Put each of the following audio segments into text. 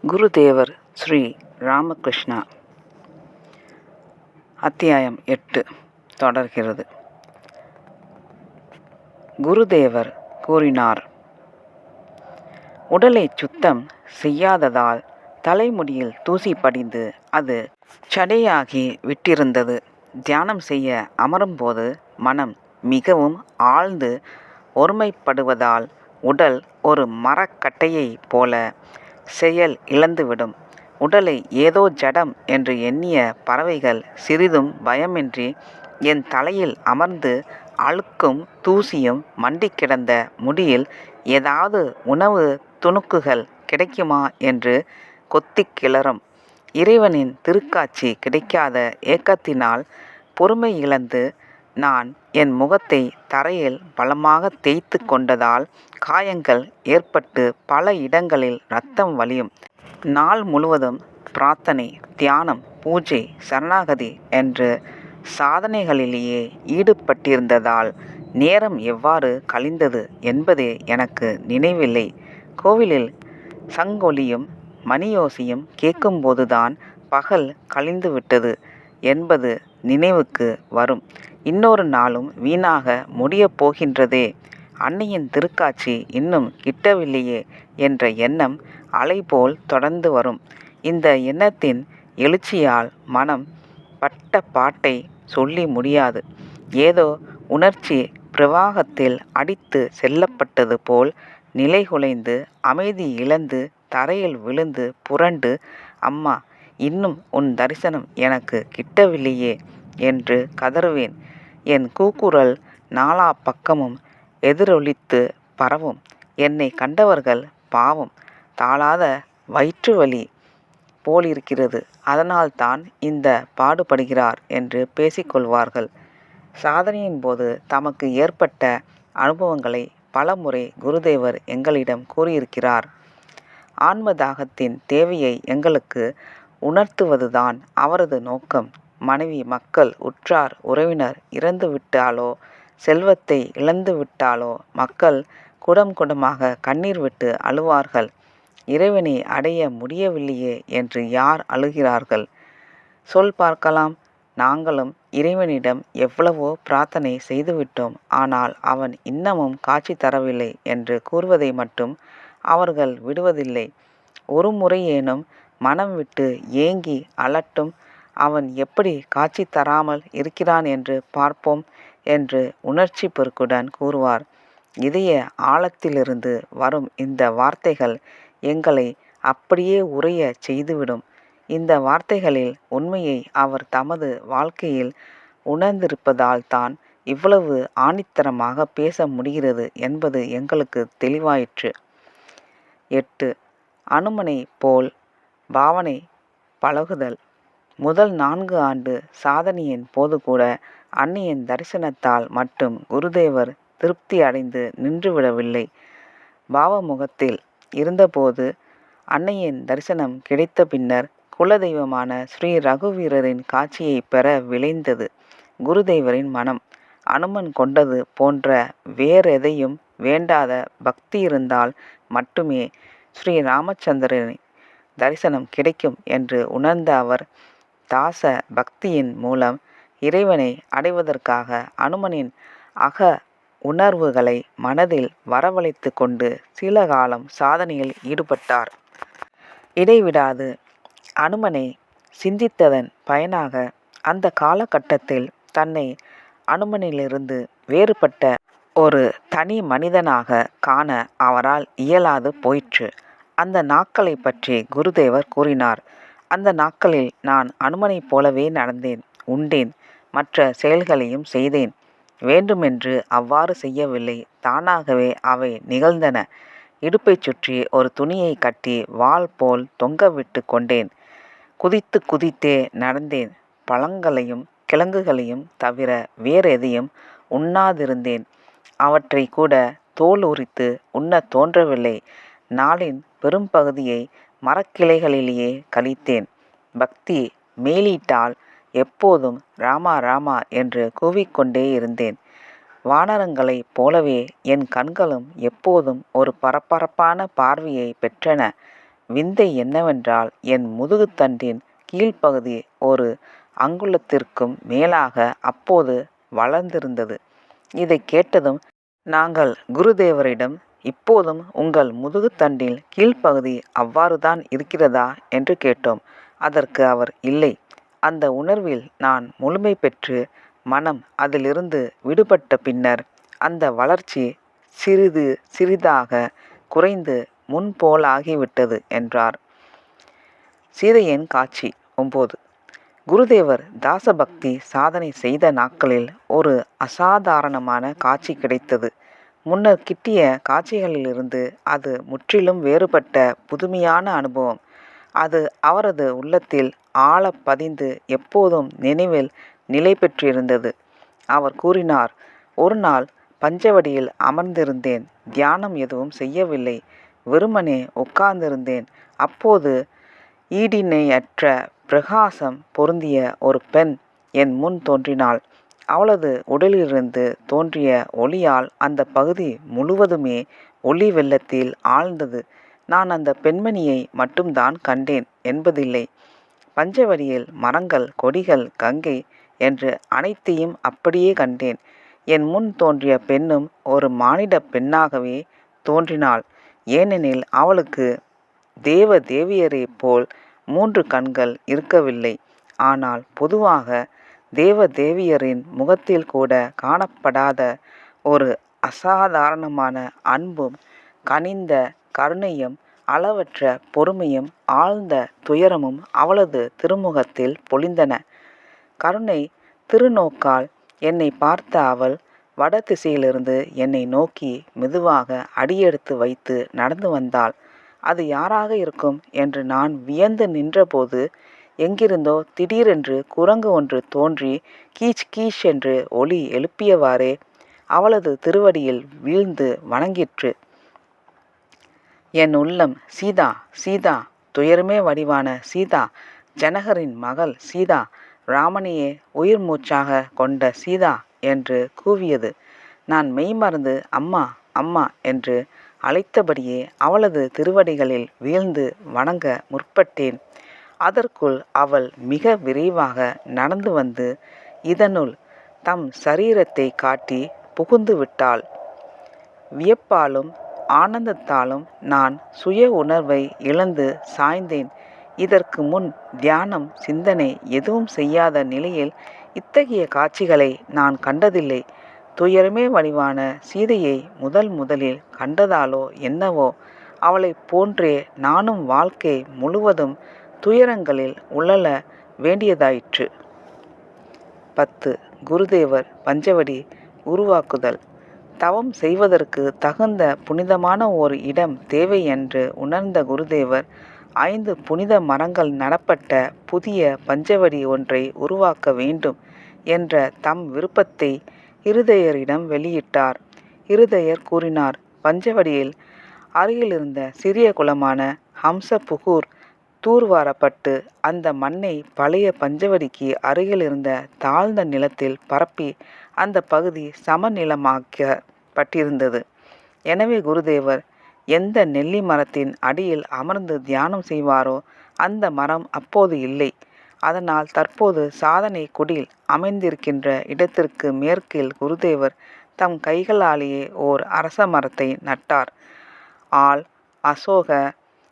குருதேவர் ஸ்ரீ ராமகிருஷ்ணா. அத்தியாயம் 8 தொடர்கிறது. குருதேவர் கூறினார், உடலை சுத்தம் செய்யாததால் தலைமுடியில் தூசி படிந்து அது சடையாகி விட்டிருந்தது. தியானம் செய்ய அமரும்போது மனம் மிகவும் ஆழ்ந்து ஒருமைப்படுவதால் உடல் ஒரு மரக்கட்டையைப் போல செயல் இழந்துவிடும். உடலை ஏதோ ஜடம் என்று எண்ணிய பறவைகள் சிறிதும் பயமின்றி என் தலையில் அமர்ந்து அழுக்கும் தூசியும் மண்டி கிடந்த முடியில் ஏதாவது உணவு துணுக்குகள் கிடைக்குமா என்று கொத்திக் கிளறும். இறைவனின் திருக்காட்சி கிடைக்காத ஏக்கத்தினால் பொறுமை இழந்து நான் என் முகத்தை தரையில் பலமாக தேய்த்து கொண்டதால் காயங்கள் ஏற்பட்டு பல இடங்களில் இரத்தம் வழியும். நாள் முழுவதும் பிரார்த்தனை, தியானம், பூஜை, சரணாகதி என்று சாதனைகளிலேயே ஈடுபட்டிருந்ததால் நேரம் எவ்வாறு கழிந்தது என்பதே எனக்கு நினைவில்லை. கோவிலில் சங்கொலியும் மணியோசையும் கேட்கும்போதுதான் பகல் கழிந்துவிட்டது என்பது நினைவுக்கு வரும். இன்னொரு நாளும் வீணாக முடியப் போகின்றதே, அன்னையின் திருக்காட்சி இன்னும் கிட்டவில்லையே என்ற எண்ணம் அலைபோல் தொடர்ந்து வரும். இந்த எண்ணத்தின் எழுச்சியால் மனம் பட்ட பாட்டை சொல்லி முடியாது. ஏதோ உணர்ச்சி பிரவாகத்தில் அடித்து செல்லப்பட்டது போல் நிலைகுலைந்து அமைதி இழந்து தரையில் விழுந்து புரண்டு, அம்மா, இன்னும் உன் தரிசனம் எனக்கு கிட்டவில்லையே என்று கதறுவேன். என் கூக்குரல் நாலா பக்கமும் எதிரொலித்து பரவும். என்னை கண்டவர்கள் பாவம், தாழாத வயிற்று வலி போலிருக்கிறது, அதனால்தான் இந்த பாடுபடுகிறார் என்று பேசிக்கொள்வார்கள். சாதனையின் போது தமக்கு ஏற்பட்ட அனுபவங்களை பலமுறை குருதேவர் எங்களிடம் கூறியிருக்கிறார். ஆன்மதாகத்தின் தேவையை எங்களுக்கு உணர்த்துவதுதான் அவரது நோக்கம். மனைவி, மக்கள், உற்றார் உறவினர் இறந்துவிட்டாலோ செல்வத்தை இழந்துவிட்டாலோ மக்கள் குடம் குடமாக கண்ணீர் விட்டு அழுவார்கள். இறைவனை அடைய முடியவில்லையே என்று யார் அழுகிறார்கள்? சொல் பார்க்கலாம். நாங்களும் இறைவனிடம் எவ்வளவோ பிரார்த்தனை செய்துவிட்டோம், ஆனால் அவன் இன்னமும் காட்சி தரவில்லை என்று கூறுவதை மட்டும் அவர்கள் விடுவதில்லை. ஒரு முறையேனும் மனம் விட்டு ஏங்கி அழட்டும், அவன் எப்படி காட்சி தராமல் இருக்கிறான் என்று பார்ப்போம் என்று உணர்ச்சி பெருக்குடன் கூறுவார். இதய ஆழத்திலிருந்து வரும் இந்த வார்த்தைகள் எங்களை அப்படியே உறைய செய்துவிடும். இந்த வார்த்தைகளில் உண்மையை அவர் தமது வாழ்க்கையில் உணர்ந்திருப்பதால்தான் இவ்வளவு ஆணித்தரமாக பேச முடிகிறது என்பது எங்களுக்கு தெளிவாயிற்று. 8. அனுமனை போல் பாவனை பழகுதல். முதல் 4 ஆண்டு சாதனையின் போது கூட அன்னையின் தரிசனத்தால் மட்டும் குருதேவர் திருப்தி அடைந்து நின்றுவிடவில்லை. பாவமுகத்தில் இருந்தபோது அன்னையின் தரிசனம் கிடைத்த பின்னர் குலதெய்வமான ஸ்ரீ ரகுவீரரின் காட்சியை பெற விளைந்தது குருதேவரின் மனம். அனுமன் கொண்டது போன்ற வேறெதையும் வேண்டாத பக்தி இருந்தால் மட்டுமே ஸ்ரீ ராமச்சந்திரனின் தரிசனம் கிடைக்கும் என்று உணர்ந்த அவர் தாச பக்தியின் மூலம் இறைவனை அடைவதற்காக அனுமனின் அக உணர்வுகளை மனதில் வரவழைத்து கொண்டு சில காலம் சாதனையில் ஈடுபட்டார். இடைவிடாது அனுமனை சிந்தித்ததன் பயனாக அந்த காலகட்டத்தில் தன்னை அனுமனிலிருந்து வேறுபட்ட ஒரு தனி மனிதனாக காண அவரால் இயலாது போயிற்று. அந்த நாட்களை பற்றி குருதேவர் கூறினார். அந்த நாட்களில் நான் அனுமனைப் போலவே நடந்தேன், உண்டேன், மற்ற செயல்களையும் செய்தேன். வேண்டுமென்று அவ்வாறு செய்யவில்லை, தானாகவே அவை நிகழ்ந்தன. இடுப்பைச் சுற்றி ஒரு துணியை கட்டி வாள் போல் தொங்கவிட்டு கொண்டேன். குதித்து குதித்தே நடந்தேன். பழங்களையும் கிழங்குகளையும் தவிர வேறெதையும் உண்ணாதிருந்தேன். அவற்றை கூட தோல் உரித்து உண்ணத் தோன்றவில்லை. நாளின் பெரும்பகுதியை மரக்கிளைகளிலேயே கழித்தேன். பக்தி மேலிட்டால் எப்போதும் ராமா ராமா என்று கூவிக்கொண்டே இருந்தேன். வானரங்களைப் போலவே என் கண்களும் எப்போதும் ஒரு பரபரப்பான பார்வையை பெற்றன. விந்தை என்னவென்றால் என் முதுகுத்தண்டின் கீழ்ப்பகுதி ஒரு அங்குலத்திற்கும் மேலாக அப்போது வளர்ந்திருந்தது. இதை கேட்டதும் நாங்கள் குருதேவரிடம், இப்போதும் உங்கள் முதுகுத்தண்டில் கீழ்ப்பகுதி அவ்வாறுதான் இருக்கிறதா என்று கேட்டோம். அதற்கு அவர், இல்லை, அந்த உணர்வில் நான் முழுமை பெற்று மனம் அதிலிருந்து விடுபட்ட பின்னர் அந்த வளர்ச்சி சிறிது சிறிதாக குறைந்து முன்போலாகிவிட்டது என்றார். சீதையின் காட்சி 9. குருதேவர் தாசபக்தி சாதனை செய்த நாட்களில் ஒரு அசாதாரணமான காட்சி கிடைத்தது. முன்னர் கிட்டிய காட்சிகளிலிருந்து அது முற்றிலும் வேறுபட்ட புதுமையான அனுபவம். அது அவரது உள்ளத்தில் ஆழ பதிந்து எப்போதும் நினைவில் நிலை பெற்றிருந்தது. அவர் கூறினார், ஒரு நாள் பஞ்சவடியில் அமர்ந்திருந்தேன். தியானம் எதுவும் செய்யவில்லை. வெறுமனே உட்கார்ந்திருந்தேன். அப்போது ஈடிணையற்ற பிரகாசம் பொருந்திய ஒரு பெண் என் முன் தோன்றினாள். அவளது உடலிலிருந்து தோன்றிய ஒளியால் அந்த பகுதி முழுவதுமே ஒளி வெள்ளத்தில் ஆழ்ந்தது. நான் அந்த பெண்மணியை மட்டும்தான் கண்டேன் என்பதில்லை. பஞ்சவடியில் மரங்கள், கொடிகள், கங்கை என்று அனைத்தையும் அப்படியே கண்டேன். என் முன் தோன்றிய பெண்ணும் ஒரு மானிட பெண்ணாகவே தோன்றினாள். ஏனெனில் அவளுக்கு தேவ தேவியரை போல் 3 கண்கள் இருக்கவில்லை. ஆனால் பொதுவாக தேவ தேவியரின் முகத்தில் கூட காணப்படாத ஒரு அசாதாரணமான அன்பும் கனிந்த கருணையும் அளவற்ற பொறுமையும் ஆழ்ந்த துயரமும் அவளது திருமுகத்தில் பொழிந்தன. கருணை திருநோக்கால் என்னை பார்த்த அவள் வட திசையிலிருந்து என்னை நோக்கி மெதுவாக அடியெடுத்து வைத்து நடந்து வந்தாள். அது யாராக இருக்கும் என்று நான் வியந்து நின்றபோது, எங்கிருந்தோ திடீரென்று குரங்கு ஒன்று தோன்றி கீச் கீச் என்று ஒலி எழுப்பியவாறே அவளது திருவடியில் வீழ்ந்து வணங்கிற்று. என் உள்ளம், சீதா, சீதா, துயரமே வடிவான சீதா, ஜனகரின் மகள் சீதா, ராமனையே உயிர் மூச்சாக கொண்ட சீதா என்று கூவியது. நான் மெய்மறந்து அம்மா, அம்மா என்று அழைத்தபடியே அவளது திருவடிகளில் வீழ்ந்து வணங்க முற்பட்டேன். அதற்குள் அவள் மிக விரைவாக நடந்து வந்து இதனுள் தம் சரீரத்தை காட்டி புகுந்து விட்டாள். வியப்பாலும் ஆனந்தத்தாலும் நான் சுய உணர்வை இழந்து சாய்ந்தேன். இதற்கு முன் தியானம், சிந்தனை எதுவும் செய்யாத நிலையில் இத்தகைய காட்சிகளை நான் கண்டதில்லை. துயரமே வடிவான சீதையை முதலில் கண்டதாலோ என்னவோ, அவளைப் போன்றே நானும் வாழ்க்கை முழுவதும் துயரங்களில் உழல வேண்டியதாயிற்று. 10. குருதேவர் பஞ்சவடி உருவாக்குதல். தவம் செய்வதற்கு தகுந்த புனிதமான ஓர் இடம் தேவை என்று உணர்ந்த குருதேவர் 5 புனித மரங்கள் நடப்பட்ட புதிய பஞ்சவடி ஒன்றை உருவாக்க வேண்டும் என்ற தம் விருப்பத்தை இருதயரிடம் வெளியிட்டார். இருதயர் கூறினார், பஞ்சவடியில் அருகிலிருந்த சிறிய குளமான ஹம்சபுகூர் தூர்வாரப்பட்டு அந்த மண்ணை பழைய பஞ்சவடிக்கு அருகில் இருந்த தாழ்ந்த நிலத்தில் பரப்பி அந்த பகுதி சமநிலமாக்கப்பட்டிருந்தது. எனவே குருதேவர் எந்த நெல்லி மரத்தின் அடியில் அமர்ந்து தியானம் செய்வாரோ அந்த மரம் அப்போது இல்லை. அதனால் தற்போது சாதனை குடில் அமைந்திருக்கின்ற இடத்திற்கு மேற்கில் குருதேவர் தம் கைகளாலேயே ஓர் அரச மரத்தை நட்டார். ஆல், அசோக,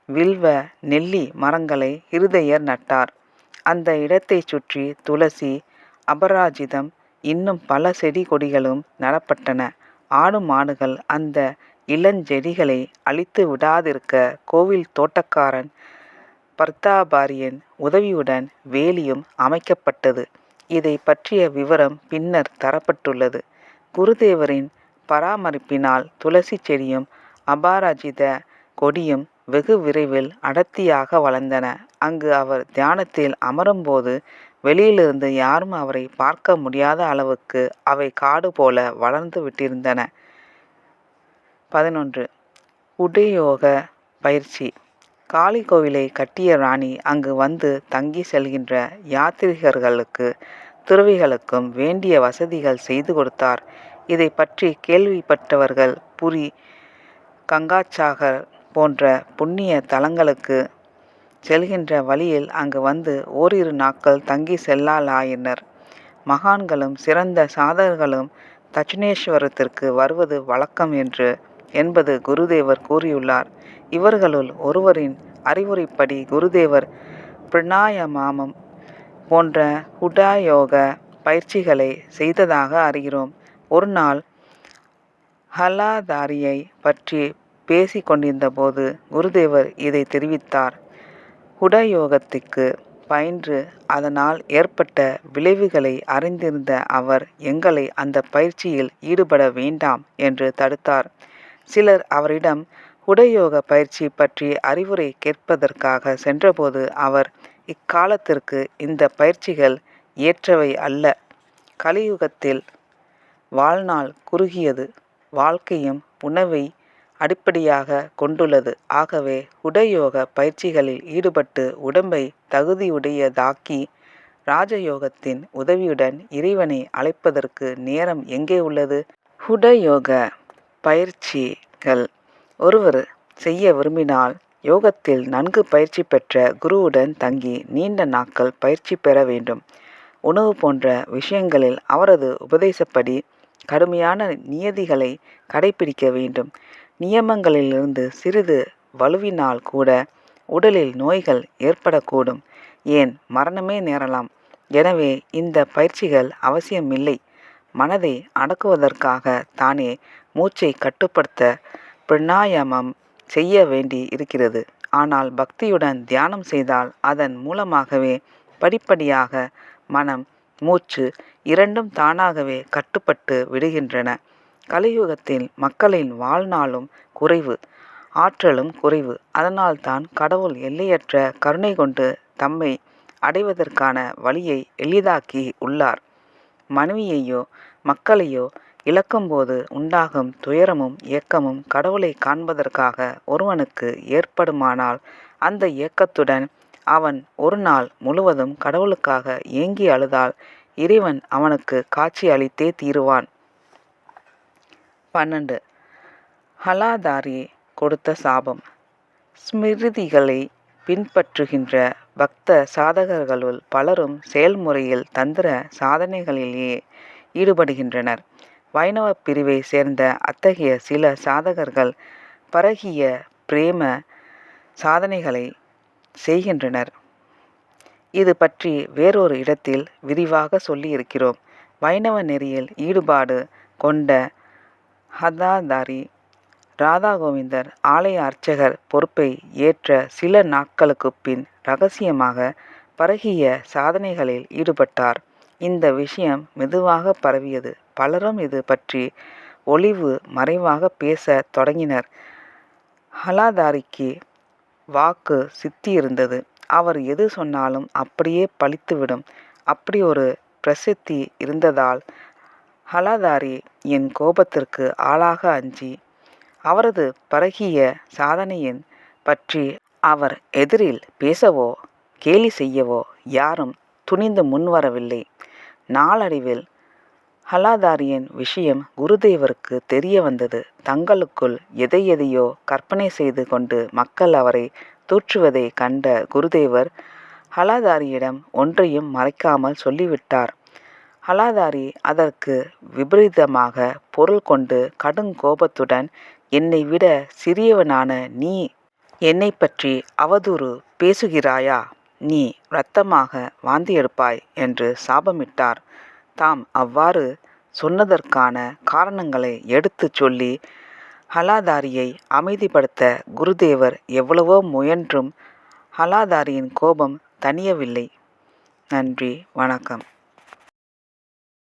வில்வ, நெல்லி மரங்களை இருதயர் நட்டார். அந்த இடத்தை சுற்றி துளசி, அபராஜிதம், இன்னும் பல செடி கொடிகளும் நடப்பட்டன. ஆடு மாடுகள் அந்த இளஞ்செடிகளை அழித்து விடாதிருக்க கோவில் தோட்டக்காரன் பர்தாபாரியன் உதவியுடன் வேலியும் அமைக்கப்பட்டது. இதை பற்றிய விவரம் பின்னர் தரப்பட்டுள்ளது. குருதேவரின் பராமரிப்பினால் துளசி செடியும் அபாராஜித கொடியும் வெகு விரைவில் அடர்த்தியாக வளர்ந்தன. அங்கு அவர் தியானத்தில் அமரும்போது வெளியிலிருந்து யாரும் அவரை பார்க்க முடியாத அளவுக்கு அவை காடு போல வளர்ந்து விட்டிருந்தன. 11. உடயோக பயிற்சி. காளி கோவிலை கட்டிய ராணி அங்கு வந்து தங்கி செல்கின்ற யாத்திரிகர்களுக்கு துறவிகளுக்கும் வேண்டிய வசதிகள் செய்து கொடுத்தார். இதை பற்றி கேள்விப்பட்டவர்கள் புரி, கங்காச்சாகர் போன்ற புண்ணிய தலங்களுக்கு செல்கின்ற வழியில் அங்கு வந்து ஓரிரு நாட்கள் தங்கி செல்லலாயினர். மகான்களும் சிறந்த சாதகர்களும் தட்சிணேஸ்வரத்திற்கு வருவது வழக்கம் என்பது குருதேவர் கூறியுள்ளார். இவர்களுள் ஒருவரின் அறிவுரைப்படி குருதேவர் பிராணாயாமம் போன்ற ஹுடாயோக பயிற்சிகளை செய்ததாக அறிகிறோம். ஒரு நாள் ஹலாதாரியை பற்றி பேசி கொண்டிருந்த போது குருதேவர் இதை தெரிவித்தார். ஹுடயோகத்திற்கு பயின்று அதனால் ஏற்பட்ட விளைவுகளை அறிந்திருந்த அவர் எங்களை அந்த பயிற்சியில் ஈடுபட வேண்டாம் என்று தடுத்தார். சிலர் அவரிடம் ஹுடயோக பயிற்சி பற்றி அறிவுரை கேட்பதற்காக சென்றபோது அவர் இக்காலத்திற்கு இந்த பயிற்சிகள் ஏற்றவை அல்ல. கலியுகத்தில் வாழ்நாள் குறுகியது. வாழ்க்கையும் உணவை அடிப்படையாக கொண்டுள்ளது. ஆகவே ஹுடயோக பயிற்சிகளில் ஈடுபட்டு உடம்பை தகுதியுடையதாக்கி ராஜயோகத்தின் உதவியுடன் இறைவனை அழைப்பதற்கு நேரம் எங்கே உள்ளது? ஹுடயோக பயிற்சிகள் ஒருவர் செய்ய விரும்பினால் யோகத்தில் நன்கு பயிற்சி பெற்ற குருவுடன் தங்கி நீண்ட நாட்கள் பயிற்சி பெற வேண்டும். உணவு போன்ற விஷயங்களில் அவரது உபதேசப்படி கடுமையான நியதிகளை கடைபிடிக்க வேண்டும். நியமங்களிலிருந்து சிறிது வலுவினால் கூட உடலில் நோய்கள் ஏற்படக்கூடும், ஏன் மரணமே நேரலாம். எனவே இந்த பயிற்சிகள் அவசியமில்லை. மனதை அடக்குவதற்காக தானே மூச்சை கட்டுப்படுத்த பிராணாயாமம் செய்ய வேண்டி இருக்கிறது. ஆனால் பக்தியுடன் தியானம் செய்தால் அதன் மூலமாகவே படிப்படியாக மனம், மூச்சு இரண்டும் தானாகவே கட்டுப்பட்டு விடுகின்றன. கலியுகத்தில் மக்களின் வாழ்நாளும் குறைவு, ஆற்றலும் குறைவு. அதனால்தான் கடவுள் எல்லையற்ற கருணை கொண்டு தம்மை அடைவதற்கான வழியை எளிதாக்கி உள்ளார். மனைவியையோ மக்களையோ இழக்கும்போது உண்டாகும் துயரமும் ஏக்கமும் கடவுளை காண்பதற்காக ஒருவனுக்கு ஏற்படுமானால் அந்த ஏக்கத்துடன் அவன் ஒரு நாள் முழுவதும் கடவுளுக்காக ஏங்கி அழுதால் இறைவன் அவனுக்கு காட்சி அளித்தே தீருவான். 12. ஹலாதாரி கொடுத்த சாபம். ஸ்மிருதிகளை பின்பற்றுகின்ற பக்த சாதகர்களுள் பலரும் செயல்முறையில் தந்திர சாதனைகளிலேயே ஈடுபடுகின்றனர். வைணவ பிரிவை சேர்ந்த அத்தகைய சில சாதகர்கள் பரகிய பிரேம சாதனைகளை செய்கின்றனர். இது பற்றி வேறொரு இடத்தில் விரிவாக சொல்லியிருக்கிறோம். வைணவ நெறியில் ஈடுபாடு கொண்ட ஹதாதாரி ராதா கோவிந்தர் ஆலய அர்ச்சகர் பொறுப்பை ஏற்ற சில நாட்களுக்கு பின் இரகசியமாக பரகிய சாதனைகளில் ஈடுபட்டார். இந்த விஷயம் மெதுவாக பரவியது. பலரும் இது பற்றி ஒளிவு மறைவாக பேச தொடங்கினர். ஹலாதாரிக்கு வாக்கு சித்தி இருந்தது. அவர் எது சொன்னாலும் அப்படியே பலித்துவிடும். அப்படி ஒரு பிரசித்தி இருந்ததால் ஹலாதாரி என் கோபத்திற்கு ஆளாக அஞ்சி அவரது பரகிய சாதனையின் பற்றி அவர் எதிரில் பேசவோ கேலி செய்யவோ யாரும் துணிந்து முன்வரவில்லை. நாளடைவில் ஹலாதாரியின் விஷயம் குருதேவருக்கு தெரிய வந்தது. தங்களுக்குள் எதையோ கற்பனை செய்து கொண்டு மக்கள் அவரை தூற்றுவதை கண்ட குருதேவர் ஹலாதாரியிடம் ஒன்றையும் மறைக்காமல் சொல்லிவிட்டார். ஹலாதாரி அதற்கு விபரீதமாக பொருள் கொண்டு கடுங்கோபத்துடன், என்னை விட சிறியவனான நீ என்னை பற்றி அவதூறு பேசுகிறாயா? நீ இரத்தமாக வாந்தி எடுப்பாய் என்று சாபமிட்டார். தாம் அவ்வாறு சொன்னதற்கான காரணங்களை எடுத்துச் சொல்லி ஹலாதாரியை அமைதிப்படுத்த குருதேவர் எவ்வளவோ முயன்றும் ஹலாதாரியின் கோபம் தணியவில்லை. நன்றி, வணக்கம்.